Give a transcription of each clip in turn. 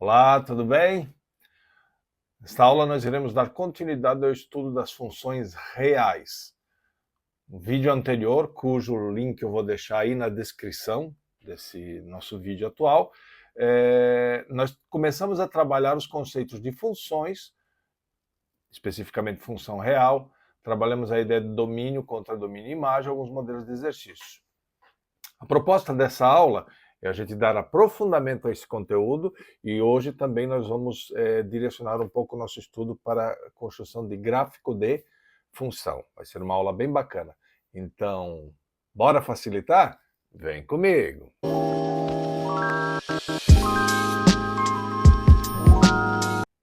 Olá, tudo bem? Nesta aula nós iremos dar continuidade ao estudo das funções reais. No vídeo anterior, cujo link eu vou deixar aí na descrição desse nosso vídeo atual, nós começamos a trabalhar os conceitos de funções, especificamente função real, trabalhamos a ideia de domínio, contradomínio e imagem, alguns modelos de exercício. A proposta dessa aula é a gente dar aprofundamento a esse conteúdo e hoje também nós vamos direcionar um pouco o nosso estudo para a construção de gráfico de função. Vai ser uma aula bem bacana. Então, bora facilitar? Vem comigo!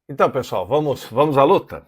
Então, pessoal, vamos à luta?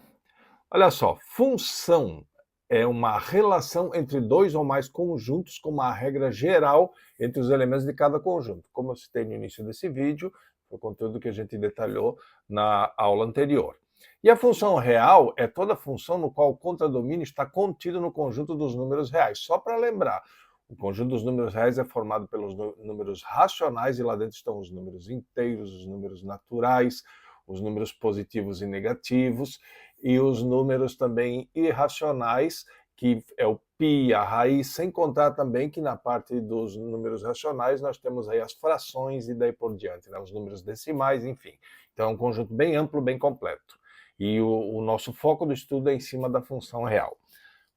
Olha só, função é uma relação entre dois ou mais conjuntos com uma regra geral entre os elementos de cada conjunto. Como eu citei no início desse vídeo, foi o conteúdo que a gente detalhou na aula anterior. E a função real é toda função no qual o contradomínio está contido no conjunto dos números reais. Só para lembrar, o conjunto dos números reais é formado pelos números racionais e lá dentro estão os números inteiros, os números naturais, os números positivos e negativos, e os números também irracionais, que é o π, a raiz, sem contar também que na parte dos números racionais nós temos aí as frações e daí por diante, né? Os números decimais, enfim. Então é um conjunto bem amplo, bem completo. E o nosso foco do estudo é em cima da função real.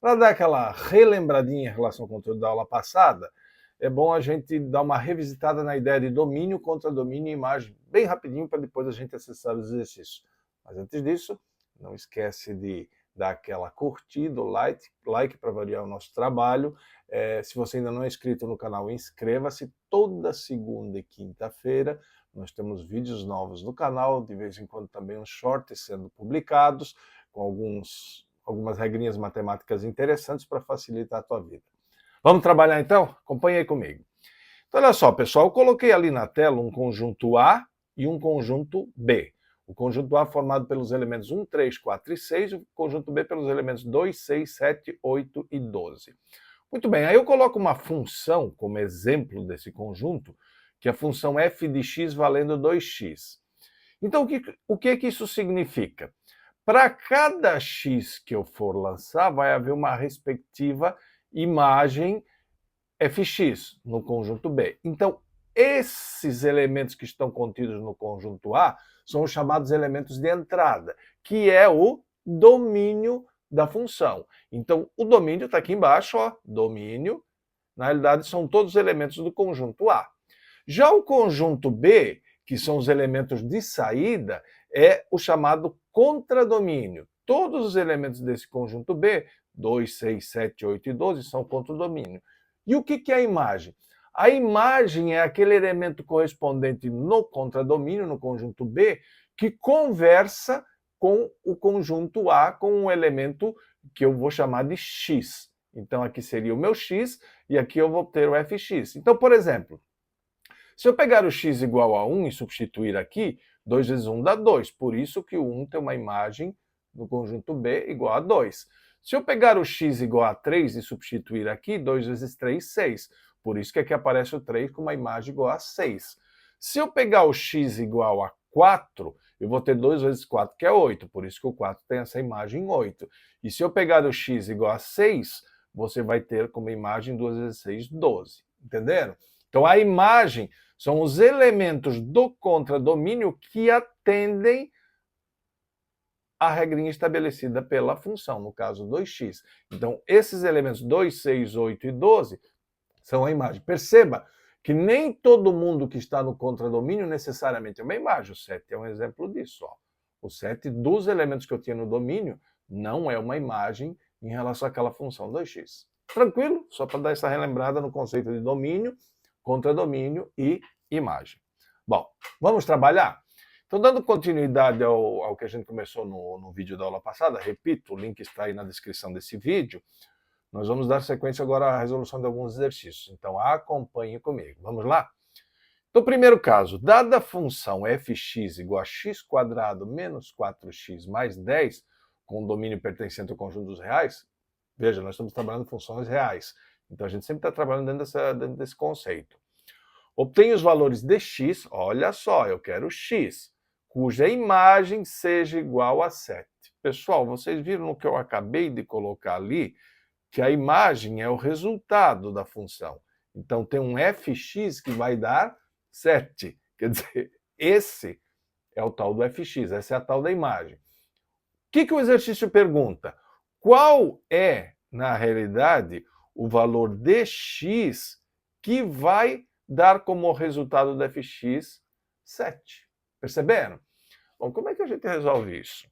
Para dar aquela relembradinha em relação ao conteúdo da aula passada, é bom a gente dar uma revisitada na ideia de domínio, contradomínio e imagem, bem rapidinho, para depois a gente acessar os exercícios. Mas antes disso, não esquece de dar aquela curtida, like para variar o nosso trabalho. Se você ainda não é inscrito no canal, inscreva-se. Toda segunda e quinta-feira nós temos vídeos novos no canal, de vez em quando também uns shorts sendo publicados, com algumas regrinhas matemáticas interessantes para facilitar a tua vida. Vamos trabalhar então? Acompanhe aí comigo. Então olha só, pessoal, eu coloquei ali na tela um conjunto A e um conjunto B. O conjunto A formado pelos elementos 1, 3, 4 e 6, o conjunto B pelos elementos 2, 6, 7, 8 e 12. Muito bem, aí eu coloco uma função como exemplo desse conjunto, que é a função f de x valendo 2x. Então o que é que isso significa? Para cada x que eu for lançar, vai haver uma respectiva imagem fx no conjunto B. Então, esses elementos que estão contidos no conjunto A são os chamados elementos de entrada, que é o domínio da função. Então, o domínio está aqui embaixo, ó, domínio. Na realidade, são todos os elementos do conjunto A. Já o conjunto B, que são os elementos de saída, é o chamado contradomínio. Todos os elementos desse conjunto B, 2, 6, 7, 8 e 12, são contradomínio. E o que é a imagem? A imagem é aquele elemento correspondente no contradomínio, no conjunto B, que conversa com o conjunto A, com um elemento que eu vou chamar de x. Então aqui seria o meu x e aqui eu vou ter o fx. Então, por exemplo, se eu pegar o x igual a 1 e substituir aqui, 2 vezes 1 dá 2. Por isso que o 1 tem uma imagem no conjunto B igual a 2. Se eu pegar o x igual a 3 e substituir aqui, 2 vezes 3, 6. Por isso que aqui aparece o 3 com uma imagem igual a 6. Se eu pegar o x igual a 4, eu vou ter 2 vezes 4, que é 8. Por isso que o 4 tem essa imagem 8. E se eu pegar o x igual a 6, você vai ter como imagem 2 vezes 6, 12. Entenderam? Então a imagem são os elementos do contradomínio que atendem a regrinha estabelecida pela função, no caso 2x. Então, esses elementos 2, 6, 8 e 12 são a imagem. Perceba que nem todo mundo que está no contradomínio necessariamente é uma imagem. O 7 é um exemplo disso. Ó. O 7 dos elementos que eu tinha no domínio não é uma imagem em relação àquela função 2x. Tranquilo? Só para dar essa relembrada no conceito de domínio, contradomínio e imagem. Bom, vamos trabalhar? Então, dando continuidade ao que a gente começou no vídeo da aula passada, repito, o link está aí na descrição desse vídeo, nós vamos dar sequência agora à resolução de alguns exercícios. Então, acompanhe comigo. Vamos lá? Então, primeiro caso, dada a função fx igual a x² menos 4x mais 10, com o domínio pertencente ao conjunto dos reais, veja, nós estamos trabalhando funções reais. Então, a gente sempre está trabalhando dentro desse conceito. Obtenho os valores de x, olha só, eu quero x. cuja imagem seja igual a 7. Pessoal, vocês viram no que eu acabei de colocar ali, que a imagem é o resultado da função. Então, tem um fx que vai dar 7. Quer dizer, esse é o tal do fx, essa é a tal da imagem. O que o exercício pergunta? Qual é, na realidade, o valor de x que vai dar como resultado do fx 7? Perceberam? Bom, como é que a gente resolve isso?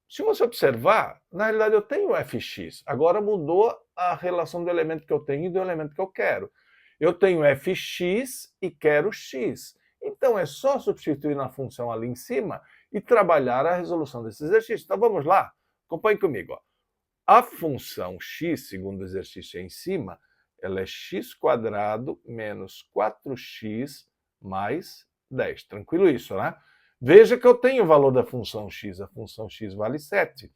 Se você observar, na realidade eu tenho fx, agora mudou a relação do elemento que eu tenho e do elemento que eu quero. Eu tenho fx e quero x. Então é só substituir na função ali em cima e trabalhar a resolução desse exercício. Então vamos lá, acompanhe comigo. Ó. A função x, segundo o exercício aí em cima, ela é x² menos 4x mais 10. Tranquilo isso, né? Veja que eu tenho o valor da função x, a função x vale 7.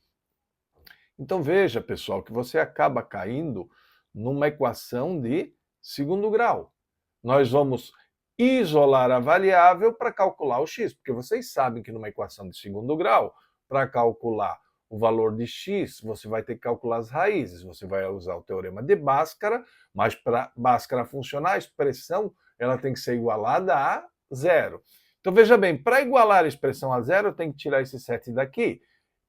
Então veja, pessoal, que você acaba caindo numa equação de segundo grau. Nós vamos isolar a variável para calcular o x, porque vocês sabem que numa equação de segundo grau, para calcular o valor de x, você vai ter que calcular as raízes. Você vai usar o teorema de Bhaskara, mas para Bhaskara funcionar, a expressão ela tem que ser igualada a zero. Então, veja bem, para igualar a expressão a zero, eu tenho que tirar esse 7 daqui.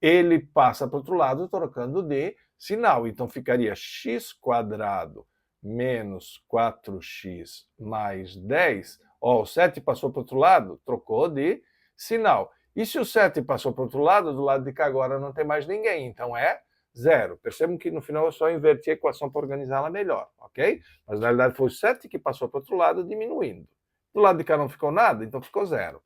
Ele passa para o outro lado trocando de sinal. Então, ficaria x² menos 4x mais 10. Ó, o 7 passou para o outro lado, trocou de sinal. E se o 7 passou para o outro lado, do lado de cá agora não tem mais ninguém, então é zero. Percebam que no final eu só inverti a equação para organizá-la melhor, ok? Mas na realidade foi o 7 que passou para o outro lado, diminuindo. Do lado de cá não ficou nada, então ficou zero.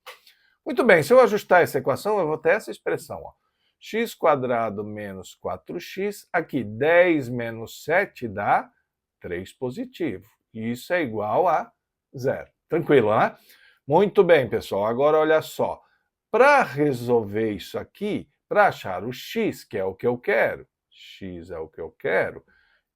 Muito bem, se eu ajustar essa equação, eu vou ter essa expressão. Ó. x² menos 4x, aqui 10 menos 7 dá 3 positivo. Isso é igual a zero. Tranquilo, né? Muito bem, pessoal. Agora, olha só. Para resolver isso aqui, para achar o x, que é o que eu quero, x é o que eu quero,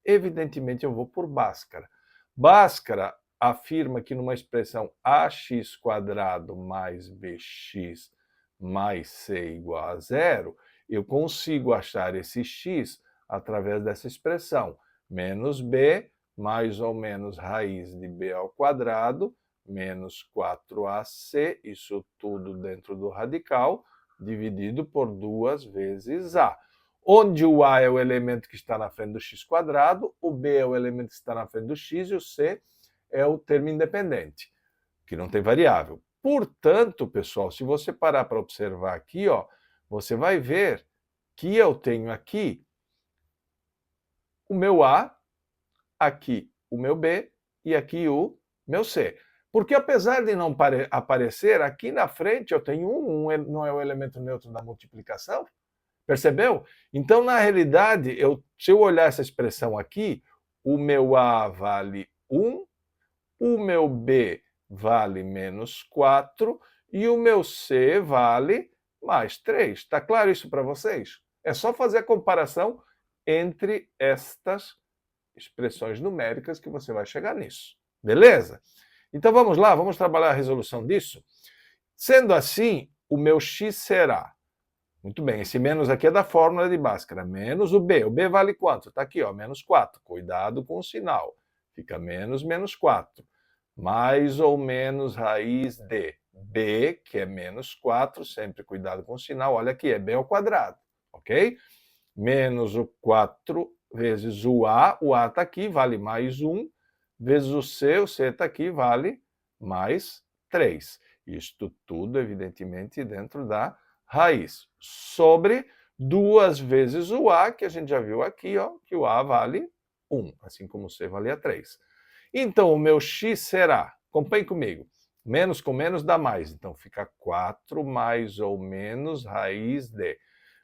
evidentemente eu vou por Bhaskara. Bhaskara afirma que numa expressão ax² mais bx mais c igual a zero, eu consigo achar esse x através dessa expressão. Menos b mais ou menos raiz de b ao quadrado, menos 4ac, isso tudo dentro do radical, dividido por 2 vezes a. Onde o a é o elemento que está na frente do x², o b é o elemento que está na frente do x e o c é o termo independente, que não tem variável. Portanto, pessoal, se você parar para observar aqui, ó, você vai ver que eu tenho aqui o meu a, aqui o meu b e aqui o meu c. Porque apesar de não aparecer, aqui na frente eu tenho não é o elemento neutro da multiplicação, percebeu? Então, na realidade, se eu olhar essa expressão aqui, o meu a vale 1, o meu b vale menos 4 e o meu c vale mais 3. Está claro isso para vocês? É só fazer a comparação entre estas expressões numéricas que você vai chegar nisso. Beleza? Então vamos lá, vamos trabalhar a resolução disso? Sendo assim, o meu x será... Muito bem, esse menos aqui é da fórmula de Bhaskara. Menos o b. O b vale quanto? Está aqui, ó, menos 4. Cuidado com o sinal. Fica menos 4. Mais ou menos raiz de b, que é menos 4. Sempre cuidado com o sinal. Olha aqui, é b ao quadrado. Ok? Menos o 4 vezes o a está aqui, vale mais 1. Vezes o c está aqui, vale mais 3. Isto tudo, evidentemente, dentro da raiz, sobre 2 vezes o a, que a gente já viu aqui, ó, que o a vale 1, assim como o c valia 3. Então, o meu x será, acompanhe comigo, menos com menos dá mais, então fica 4 mais ou menos raiz de...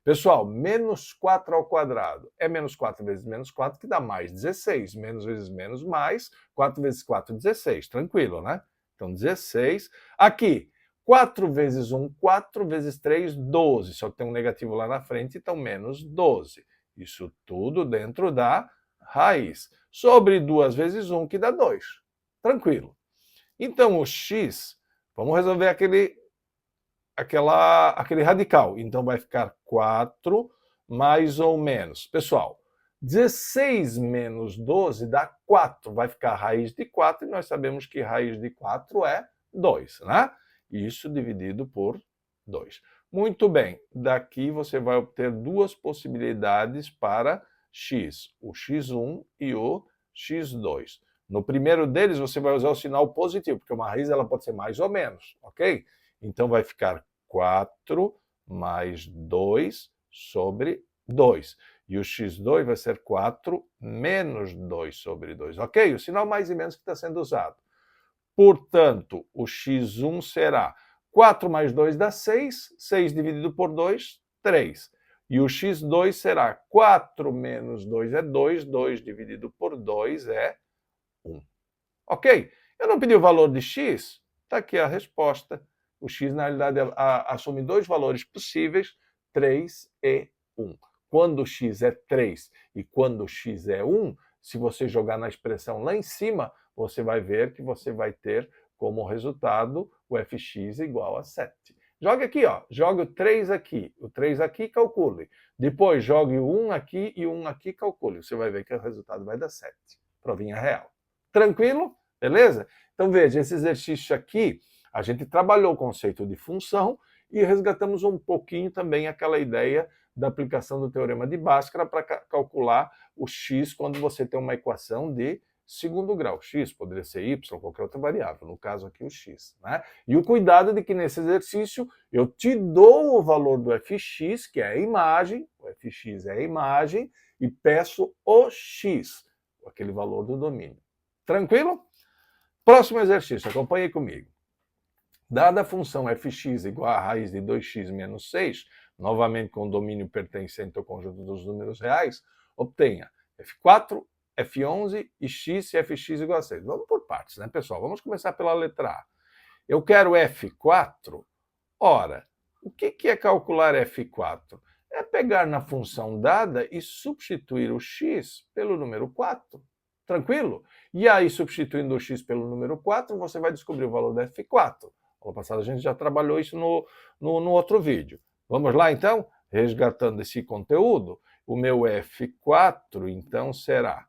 Pessoal, menos 4 ao quadrado é menos 4 vezes menos 4, que dá mais 16. Menos vezes menos mais, 4 vezes 4, 16. Tranquilo, né? Então, 16. Aqui, 4 vezes 1, 4 vezes 3, 12. Só que tem um negativo lá na frente, então menos 12. Isso tudo dentro da raiz. Sobre 2 vezes 1, que dá 2. Tranquilo. Então, o x, vamos resolver aquele radical. Então vai ficar 4 mais ou menos. Pessoal, 16 menos 12 dá 4. Vai ficar raiz de 4 e nós sabemos que raiz de 4 é 2, né? Isso dividido por 2. Muito bem, daqui você vai obter duas possibilidades para x, o x1 e o x2. No primeiro deles, você vai usar o sinal positivo, porque uma raiz ela pode ser mais ou menos, ok? Então vai ficar 4 mais 2 sobre 2. E o x2 vai ser 4 menos 2 sobre 2, ok? O sinal mais e menos que está sendo usado. Portanto, o x1 será 4 mais 2 dá 6, 6 dividido por 2, 3. E o x2 será 4 menos 2 é 2, 2 dividido por 2 é 1. Ok? Eu não pedi o valor de x, está aqui a resposta. O x, na realidade, assume dois valores possíveis, 3 e 1. Quando o x é 3 e quando o x é 1, se você jogar na expressão lá em cima, você vai ver que você vai ter como resultado o fx igual a 7. Jogue aqui, ó. Jogue o 3 aqui. O 3 aqui, calcule. Depois, jogue o 1 aqui e o 1 aqui, calcule. Você vai ver que o resultado vai dar 7. Provinha real. Tranquilo? Beleza? Então, veja, esse exercício aqui, a gente trabalhou o conceito de função e resgatamos um pouquinho também aquela ideia da aplicação do teorema de Bhaskara para calcular o x quando você tem uma equação de segundo grau. X poderia ser y, qualquer outra variável, no caso aqui o x, né? E o cuidado de que nesse exercício eu te dou o valor do fx, que é a imagem, o fx é a imagem, e peço o x, aquele valor do domínio. Tranquilo? Próximo exercício, acompanhe comigo. Dada a função fx igual a raiz de 2x menos 6, novamente com o domínio pertencente ao conjunto dos números reais, obtenha f4, f11 e x se fx igual a 6. Vamos por partes, né, pessoal? Vamos começar pela letra A. Eu quero f4. Ora, o que é calcular f4? É pegar na função dada e substituir o x pelo número 4. Tranquilo? E aí, substituindo o x pelo número 4, você vai descobrir o valor da f4. No passado a gente já trabalhou isso no outro vídeo. Vamos lá, então? Resgatando esse conteúdo, o meu f4, então, será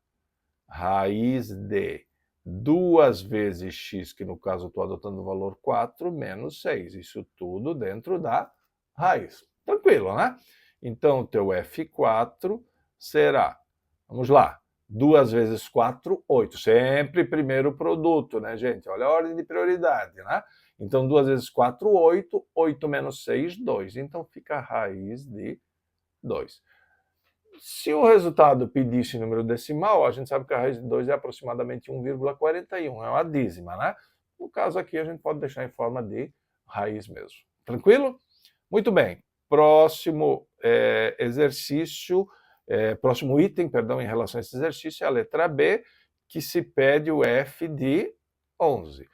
raiz de 2 vezes x, que no caso eu estou adotando o valor 4, menos 6. Isso tudo dentro da raiz. Tranquilo, né? Então, o teu f4 será, vamos lá, 2 vezes 4, 8. Sempre primeiro produto, né, gente? Olha a ordem de prioridade, né? Então, 2 vezes 4, 8. 8 menos 6, 2. Então, fica a raiz de 2. Se o resultado pedisse número decimal, a gente sabe que a raiz de 2 é aproximadamente 1,41. É uma dízima, né? No caso aqui, a gente pode deixar em forma de raiz mesmo. Tranquilo? Muito bem. Próximo exercício, próximo item, perdão, em relação a esse exercício é a letra B, que se pede o f de 11.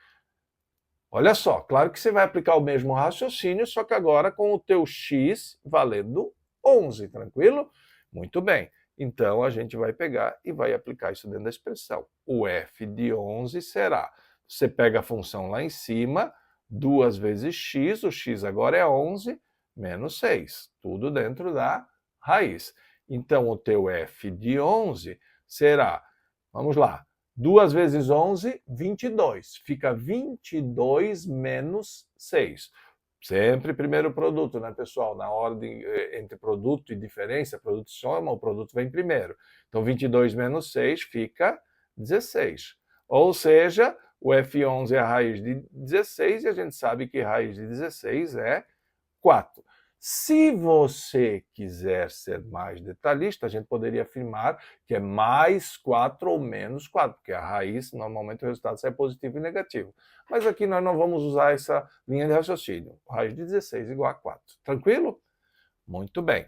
Olha só, claro que você vai aplicar o mesmo raciocínio, só que agora com o teu x valendo 11, tranquilo? Muito bem. Então, a gente vai pegar e vai aplicar isso dentro da expressão. O f de 11 será, você pega a função lá em cima, 2 vezes x, o x agora é 11, menos 6. Tudo dentro da raiz. Então, o teu f de 11 será, vamos lá, 2 vezes 11, 22. Fica 22 menos 6. Sempre primeiro produto, né, pessoal? Na ordem entre produto e diferença, produto soma, o produto vem primeiro. Então, 22 menos 6 fica 16. Ou seja, o F11 é a raiz de 16 e a gente sabe que raiz de 16 é 4. Se você quiser ser mais detalhista, a gente poderia afirmar que é mais 4 ou menos 4, porque a raiz, normalmente o resultado sai positivo e negativo. Mas aqui nós não vamos usar essa linha de raciocínio. Raiz de 16 igual a 4. Tranquilo? Muito bem.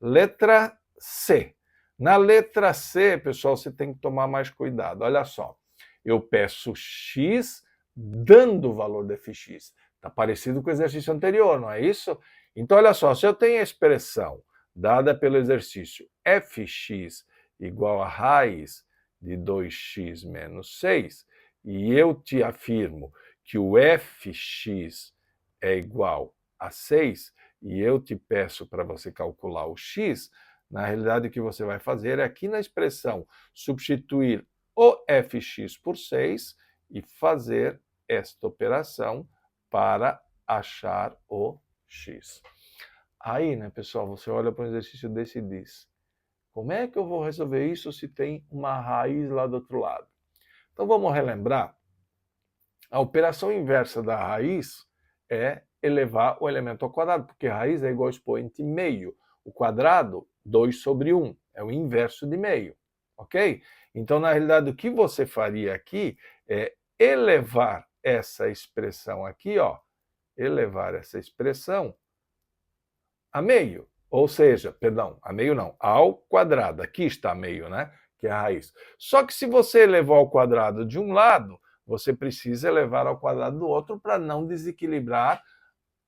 Letra C. Na letra C, pessoal, você tem que tomar mais cuidado. Olha só, eu peço x dando o valor de fx. Está parecido com o exercício anterior, não é isso? Então, olha só, se eu tenho a expressão dada pelo exercício fx igual a raiz de 2x menos 6, e eu te afirmo que o fx é igual a 6, e eu te peço para você calcular o x, na realidade o que você vai fazer é aqui na expressão substituir o fx por 6 e fazer esta operação para achar o x. Aí, né, pessoal, você olha para um exercício desse e diz, como é que eu vou resolver isso se tem uma raiz lá do outro lado? Então vamos relembrar. A operação inversa da raiz é elevar o elemento ao quadrado, porque a raiz é igual ao expoente meio. O quadrado, 2 sobre 1, é o inverso de meio, ok? Então, na realidade, o que você faria aqui é elevar essa expressão aqui, ó, elevar essa expressão a meio. Ou seja, perdão, a meio não, ao quadrado. Aqui está meio, né? Que é a raiz. Só que se você elevar ao quadrado de um lado, você precisa elevar ao quadrado do outro para não desequilibrar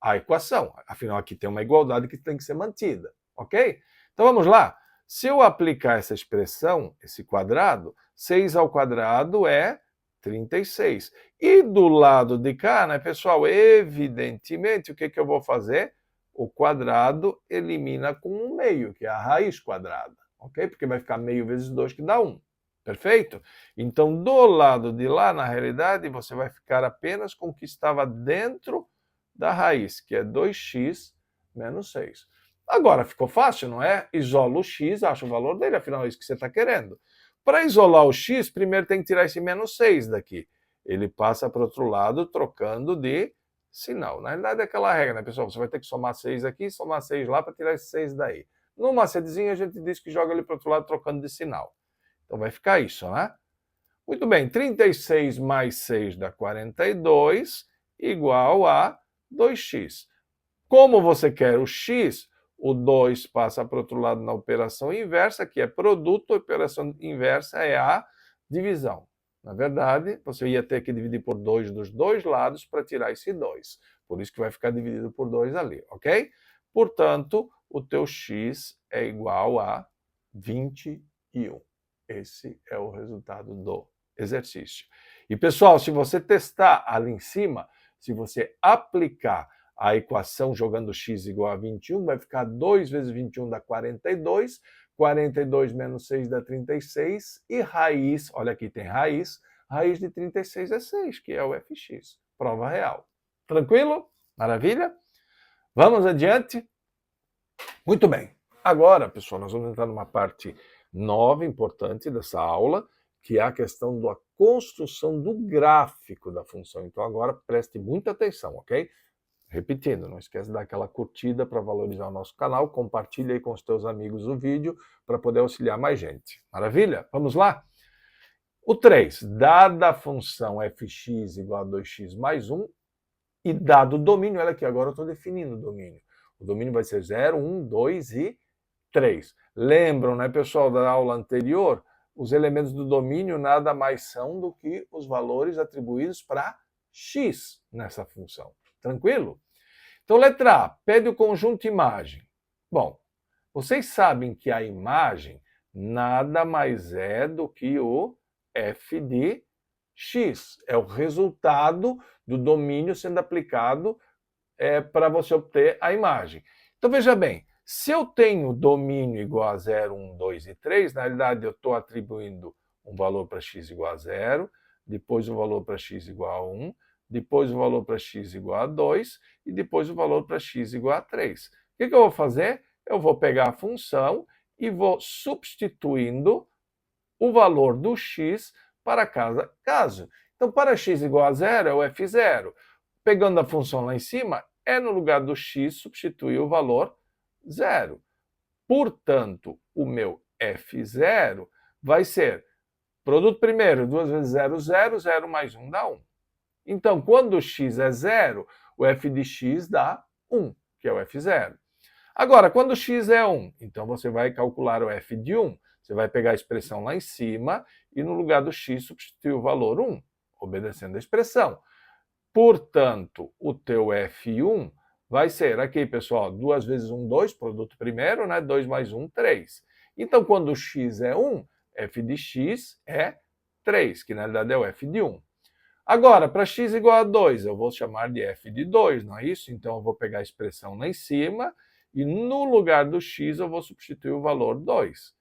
a equação. Afinal, aqui tem uma igualdade que tem que ser mantida, ok? Então vamos lá. Se eu aplicar essa expressão, esse quadrado, 6 ao quadrado é 36. E do lado de cá, né, pessoal, evidentemente, o que eu vou fazer? O quadrado elimina com um meio, que é a raiz quadrada, ok? Porque vai ficar meio vezes 2, que dá 1. Perfeito? Então, do lado de lá, na realidade, você vai ficar apenas com o que estava dentro da raiz, que é 2x menos 6. Agora, ficou fácil, não é? Isola o x, acha o valor dele, afinal é isso que você está querendo. Para isolar o x, primeiro tem que tirar esse menos 6 daqui. Ele passa para o outro lado, trocando de sinal. Na realidade é aquela regra, né, pessoal? Você vai ter que somar 6 aqui, somar 6 lá para tirar esse 6 daí. No macetezinho a gente diz que joga ele para o outro lado trocando de sinal. Então vai ficar isso, né? Muito bem, 36 mais 6 dá 42, igual a 2x. Como você quer o x, o 2 passa para o outro lado na operação inversa, que é produto, a operação inversa é a divisão. Na verdade, você ia ter que dividir por 2 dos dois lados para tirar esse 2. Por isso que vai ficar dividido por 2 ali, ok? Portanto, o teu x é igual a 21. Esse é o resultado do exercício. E, pessoal, se você testar ali em cima, se você aplicar a equação jogando x igual a 21, vai ficar 2 vezes 21 dá 42, 42 menos 6 dá 36, e raiz, olha aqui tem raiz de 36 é 6, que é o fx. Prova real. Tranquilo? Maravilha? Vamos adiante? Muito bem. Agora, pessoal, nós vamos entrar numa parte nova, importante dessa aula, que é a questão da construção do gráfico da função. Então agora preste muita atenção, ok? Repetindo, não esquece de dar aquela curtida para valorizar o nosso canal, compartilha aí com os teus amigos o vídeo para poder auxiliar mais gente. Maravilha? Vamos lá? O 3, dada a função fx igual a 2x mais 1, e dado o domínio, olha aqui, agora eu estou definindo o domínio. O domínio vai ser 0, 1, 2 e 3. Lembram, né, pessoal, da aula anterior? Os elementos do domínio nada mais são do que os valores atribuídos para x nessa função. Tranquilo? Então, letra A, pede o conjunto imagem. Bom, vocês sabem que a imagem nada mais é do que o f de x. É o resultado do domínio sendo aplicado para você obter a imagem. Então, veja bem, se eu tenho domínio igual a 0, 1, 2 e 3, na realidade eu estou atribuindo um valor para x igual a 0, depois o valor para x igual a 1, depois o valor para x igual a 2 e depois o valor para x igual a 3. O que eu vou fazer? Eu vou pegar a função e vou substituindo o valor do x para cada caso. Então, para x igual a 0 é o f0. Pegando a função lá em cima, no lugar do x substituir o valor 0. Portanto, o meu f0 vai ser produto primeiro, 2 vezes 0, 0, 0 mais 1 dá 1. Então, quando o x é 0, o f de x dá 1, que é o f0. Agora, quando o x é 1, então você vai calcular o f de 1. Você vai pegar a expressão lá em cima e no lugar do x substituir o valor 1, obedecendo a expressão. Portanto, o teu f1 vai ser aqui, pessoal, 2 vezes 1, 2, produto primeiro, né? 2 mais 1, 3. Então, quando o x é 1, f de x é 3, que na realidade é o f de 1. Agora, para x igual a 2, eu vou chamar de f de 2, não é isso? Então, eu vou pegar a expressão lá em cima e no lugar do x eu vou substituir o valor 2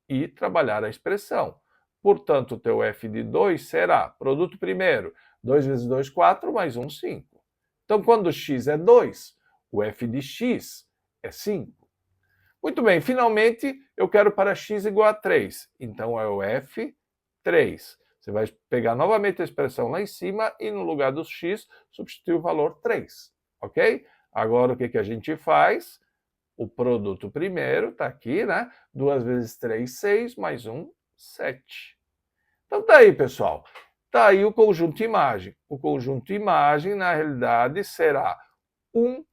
e trabalhar a expressão. Portanto, o teu f de 2 será, produto primeiro, 2 vezes 2, 4, mais 1, 5. Então, quando x é 2, o f de x é 5. Muito bem, finalmente eu quero para x igual a 3. Então, é o f3. Você vai pegar novamente a expressão lá em cima e no lugar do x, substituir o valor 3. Ok? Agora, o que a gente faz? O produto primeiro está aqui, né? 2 vezes 3, 6, mais 1, 7. Então tá aí, pessoal. Tá aí o conjunto imagem. O conjunto imagem, na realidade, será 1,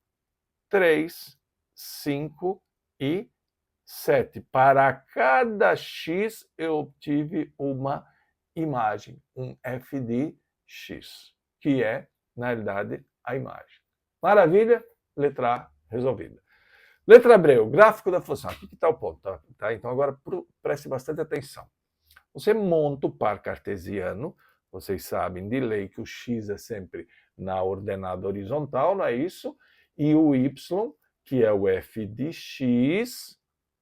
3, 5 e 7. Para cada x, eu obtive uma imagem, um f de x, que é, na realidade, a imagem. Maravilha? Letra A resolvida. Letra B, o gráfico da função. Aqui que está o ponto, tá? Então agora preste bastante atenção. Você monta o par cartesiano, vocês sabem de lei que o x é sempre na ordenada horizontal, não é isso? E o y, que é o f de x,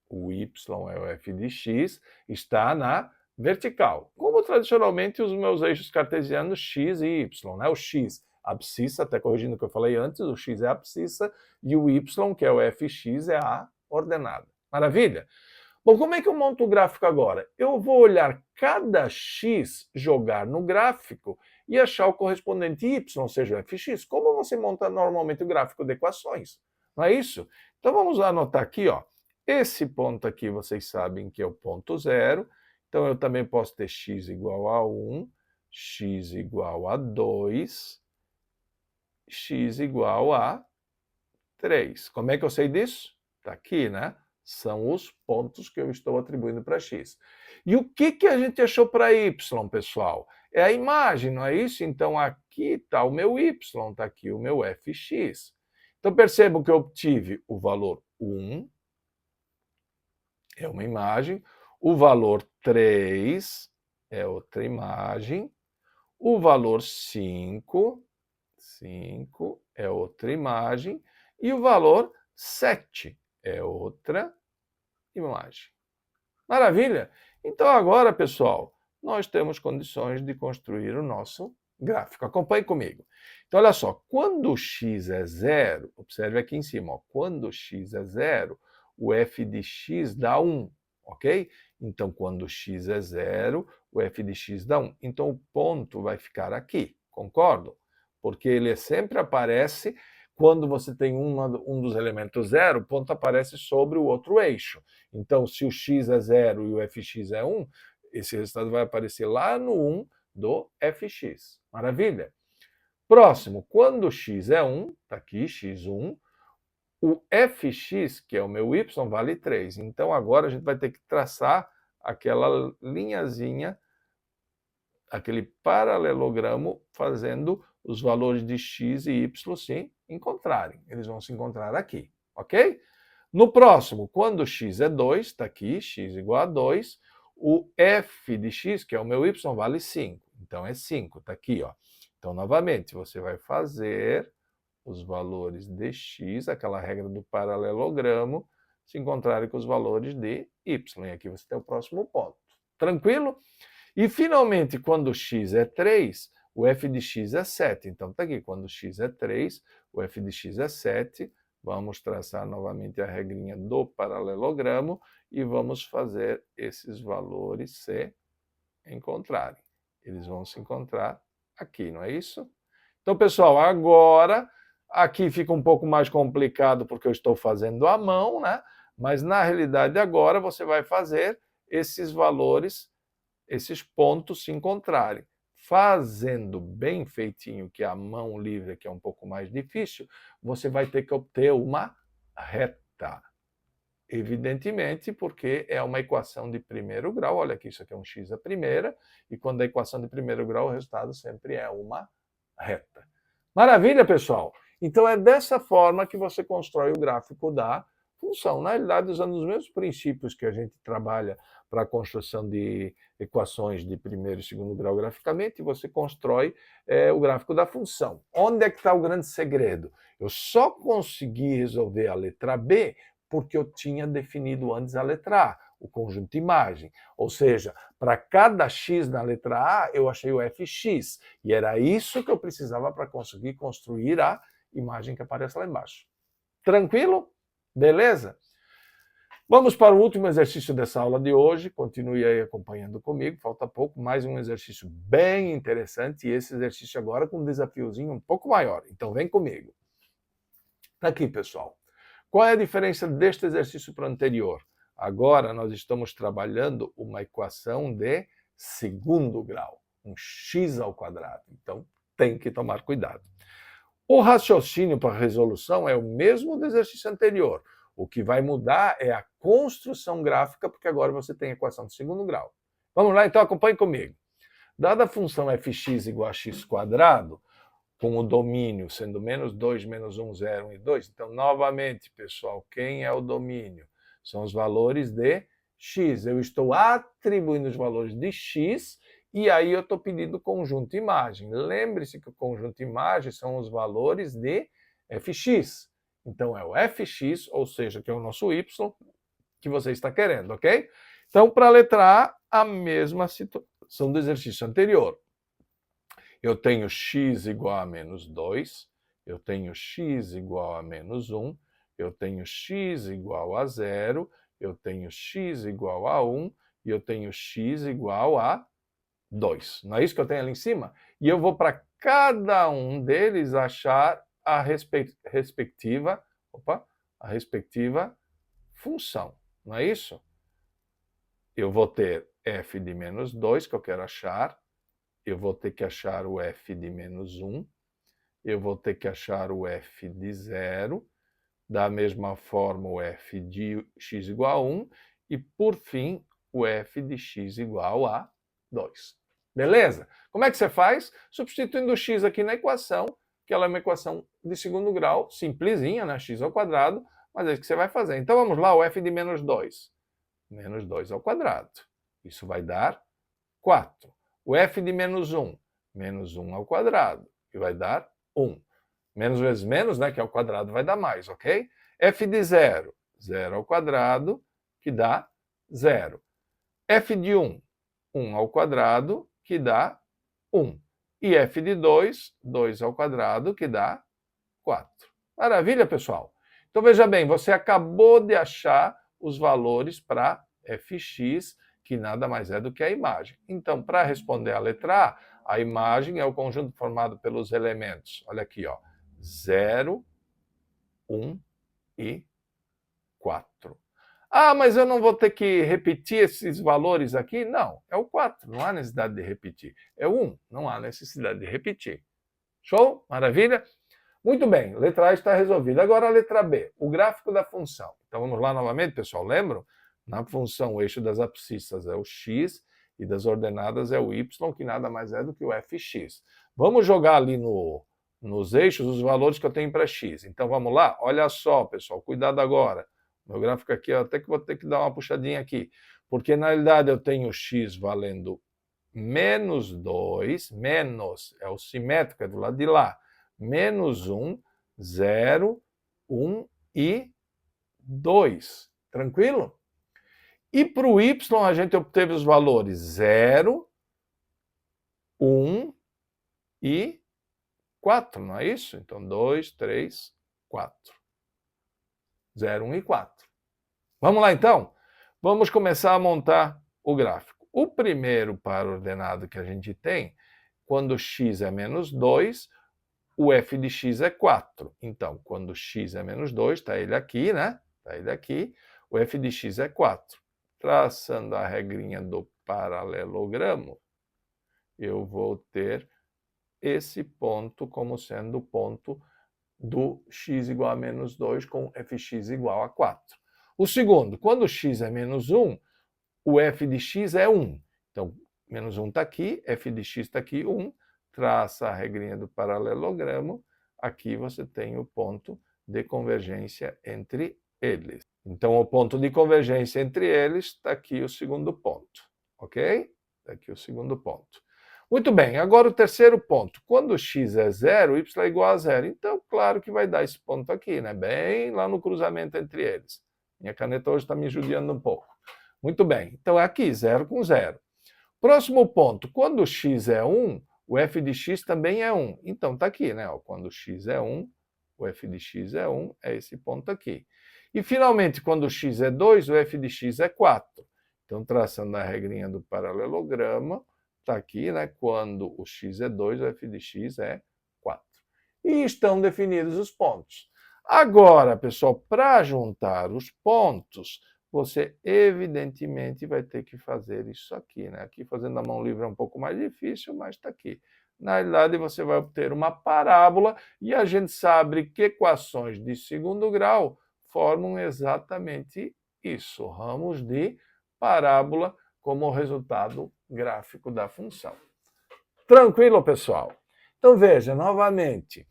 o y é o f de x, está na vertical. Como tradicionalmente os meus eixos cartesianos x e y, né? O x, a abscissa, até corrigindo o que eu falei antes, o x é a abscissa e o y, que é o fx, é a ordenada. Maravilha? Bom, como é que eu monto o gráfico agora? Eu vou olhar cada x, jogar no gráfico e achar o correspondente y, ou seja, o fx. Como você monta normalmente o gráfico de equações? Não é isso? Então vamos anotar aqui, ó. Esse ponto aqui vocês sabem que é o ponto zero. Então eu também posso ter x igual a 1, x igual a 2, x igual a 3. Como é que eu sei disso? Está aqui, né? São os pontos que eu estou atribuindo para x. E o que a gente achou para y, pessoal? É a imagem, não é isso? Então aqui está o meu y, está aqui o meu fx. Então percebam que eu obtive o valor 1, é uma imagem, o valor 3 é outra imagem, o valor 5 é outra imagem, e o valor 7 é outra imagem. Maravilha? Então agora, pessoal, nós temos condições de construir o nosso gráfico. Acompanhe comigo. Então, olha só, quando x é zero, observe aqui em cima, ó, quando x é zero, o f de x dá 1, ok? Então, quando x é zero, o f de x dá 1. Então, o ponto vai ficar aqui, concordam? Porque ele sempre aparece quando você tem um dos elementos zero, o ponto aparece sobre o outro eixo. Então, se o x é zero e o fx é 1, esse resultado vai aparecer lá no 1 do fx. Maravilha? Próximo, quando x é 1, está aqui, x1, o fx, que é o meu y, vale 3. Então, agora a gente vai ter que traçar aquela linhazinha, aquele paralelogramo, fazendo os valores de x e y se encontrarem. Eles vão se encontrar aqui, ok? No próximo, quando x é 2, está aqui, x igual a 2, o f de x, que é o meu y, vale 5. Então, é 5, está aqui, ó. Então, novamente, você vai fazer os valores de x, aquela regra do paralelogramo, se encontrarem com os valores de y. E aqui você tem o próximo ponto. Tranquilo? E, finalmente, quando x é 3, o f de x é 7. Então, está aqui, quando x é 3, o f de x é 7. Vamos traçar novamente a regrinha do paralelogramo e vamos fazer esses valores se encontrarem. Eles vão se encontrar aqui, não é isso? Então, pessoal, agora aqui fica um pouco mais complicado porque eu estou fazendo à mão, né? Mas, na realidade, agora você vai fazer esses valores, esses pontos se encontrarem. Fazendo bem feitinho, que é a mão livre, que é um pouco mais difícil, você vai ter que obter uma reta. Evidentemente, porque é uma equação de primeiro grau. Olha aqui, isso aqui é um x à primeira, e quando a equação de primeiro grau, o resultado sempre é uma reta. Maravilha, pessoal? Então é dessa forma que você constrói o gráfico da função. Na realidade, usando os mesmos princípios que a gente trabalha para a construção de equações de primeiro e segundo grau graficamente, você constrói o gráfico da função. Onde é que está o grande segredo? Eu só consegui resolver a letra B porque eu tinha definido antes a letra A, o conjunto imagem. Ou seja, para cada x na letra A, eu achei o fx. E era isso que eu precisava para conseguir construir a imagem que aparece lá embaixo. Tranquilo? Beleza? Vamos para o último exercício dessa aula de hoje. Continue aí acompanhando comigo. Falta pouco, mais um exercício bem interessante. E esse exercício agora com um desafiozinho um pouco maior. Então vem comigo. Tá aqui, pessoal. Qual é a diferença deste exercício para o anterior? Agora nós estamos trabalhando uma equação de segundo grau, um x ao quadrado. Então tem que tomar cuidado. O raciocínio para a resolução é o mesmo do exercício anterior. O que vai mudar é a construção gráfica, porque agora você tem a equação de segundo grau. Vamos lá, então acompanhe comigo. Dada a função fx igual a x quadrado, com o domínio sendo menos 2, menos 1, 0, 1 e 2. Então, novamente, pessoal, quem é o domínio? São os valores de x. Eu estou atribuindo os valores de x e aí eu estou pedindo o conjunto imagem. Lembre-se que o conjunto imagem são os valores de fx. Então, é o fx, ou seja, que é o nosso y, que você está querendo, ok? Então, para a letra A, a mesma situação do exercício anterior. Eu tenho x igual a menos 2, eu tenho x igual a menos 1, eu tenho x igual a 0, eu tenho x igual a 1 e eu tenho x igual a 2. Não é isso que eu tenho ali em cima? E eu vou para cada um deles achar a respectiva função. Não é isso? Eu vou ter f de menos 2, que eu quero achar. Eu vou ter que achar o f de menos 1, eu vou ter que achar o f de 0, da mesma forma o f de x igual a 1, e por fim o f de x igual a 2. Beleza? Como é que você faz? Substituindo o x aqui na equação, que ela é uma equação de segundo grau, simplesinha, né? X ao quadrado, mas é isso que você vai fazer. Então vamos lá, o f de menos 2. Menos 2 ao quadrado. Isso vai dar 4. O f de menos 1, menos 1 ao quadrado, que vai dar 1. Menos vezes menos, né, que é o quadrado, vai dar mais, ok? F de 0, 0 ao quadrado, que dá 0. F de 1, 1 ao quadrado, que dá 1. E f de 2, 2 ao quadrado, que dá 4. Maravilha, pessoal? Então veja bem, você acabou de achar os valores para fx, que nada mais é do que a imagem. Então, para responder a letra A, a imagem é o conjunto formado pelos elementos, olha aqui, ó, 0, 1 e 4. Ah, mas eu não vou ter que repetir esses valores aqui? Não, é o 4, não há necessidade de repetir. É o 1, não há necessidade de repetir. Show? Maravilha? Muito bem, letra A está resolvida. Agora a letra B, o gráfico da função. Então vamos lá novamente, pessoal, lembram? Na função, o eixo das abscissas é o x e das ordenadas é o y, que nada mais é do que o fx. Vamos jogar ali nos eixos os valores que eu tenho para x. Então vamos lá? Olha só, pessoal, cuidado agora. Meu gráfico aqui, eu até que vou ter que dar uma puxadinha aqui, porque na realidade eu tenho x valendo menos 2, menos é o simétrico, é do lado de lá, menos 1, 0, 1 e 2. Tranquilo? E para o y a gente obteve os valores 0, 1 e 4, não é isso? Então 2, 3, 4. 0, 1 e 4. Vamos lá então? Vamos começar a montar o gráfico. O primeiro par ordenado que a gente tem, quando x é menos 2, o f de x é 4. Então, quando x é menos 2, está ele aqui, né? Está ele aqui. O f de x é 4. Traçando a regrinha do paralelogramo, eu vou ter esse ponto como sendo o ponto do x igual a menos 2 com fx igual a 4. O segundo, quando x é menos 1, o f de x é 1. Então, menos 1 está aqui, f de x está aqui, 1. Traça a regrinha do paralelogramo. Aqui você tem o ponto de convergência entre eles. Então, o ponto de convergência entre eles está aqui o segundo ponto, ok? Está aqui o segundo ponto. Muito bem, agora o terceiro ponto. Quando x é zero, y é igual a zero. Então, claro que vai dar esse ponto aqui, né? Bem lá no cruzamento entre eles. Minha caneta hoje está me judiando um pouco. Muito bem, então é aqui, 0 com 0. Próximo ponto, quando x é 1, o f de x também é 1. Então, está aqui, né? Quando x é 1, o f de x é 1, é esse ponto aqui. E, finalmente, quando x é 2, o f de x é 4. Então, traçando a regrinha do paralelograma, está aqui, né? Quando o x é 2, o f de x é 4. E estão definidos os pontos. Agora, pessoal, para juntar os pontos, você evidentemente vai ter que fazer isso aqui, né? Aqui fazendo a mão livre é um pouco mais difícil, mas está aqui. Na realidade, você vai obter uma parábola e a gente sabe que equações de segundo grau formam exatamente isso, ramos de parábola como resultado gráfico da função. Tranquilo, pessoal? Então veja, novamente,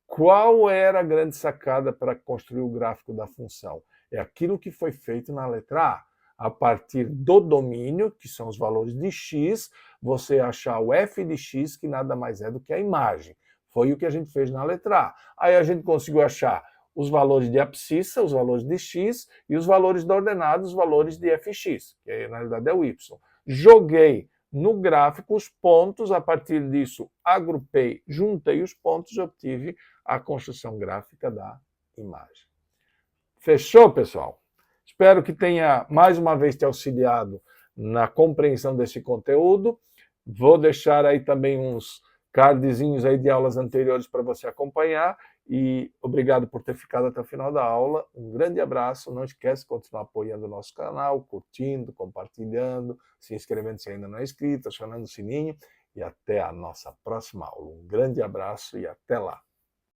qual era a grande sacada para construir o gráfico da função? É aquilo que foi feito na letra A. A partir do domínio, que são os valores de x, você achar o f de x, que nada mais é do que a imagem. Foi o que a gente fez na letra A. Aí a gente conseguiu achar os valores de abscissa, os valores de x, e os valores da ordenada, os valores de fx, que na realidade é o y. Joguei no gráfico os pontos, a partir disso agrupei, juntei os pontos e obtive a construção gráfica da imagem. Fechou, pessoal? Espero que tenha mais uma vez te auxiliado na compreensão desse conteúdo. Vou deixar aí também uns cardzinhos aí de aulas anteriores para você acompanhar. E obrigado por ter ficado até o final da aula. Um grande abraço. Não esquece de continuar apoiando o nosso canal, curtindo, compartilhando, se inscrevendo se ainda não é inscrito, acionando o sininho. E até a nossa próxima aula. Um grande abraço e até lá.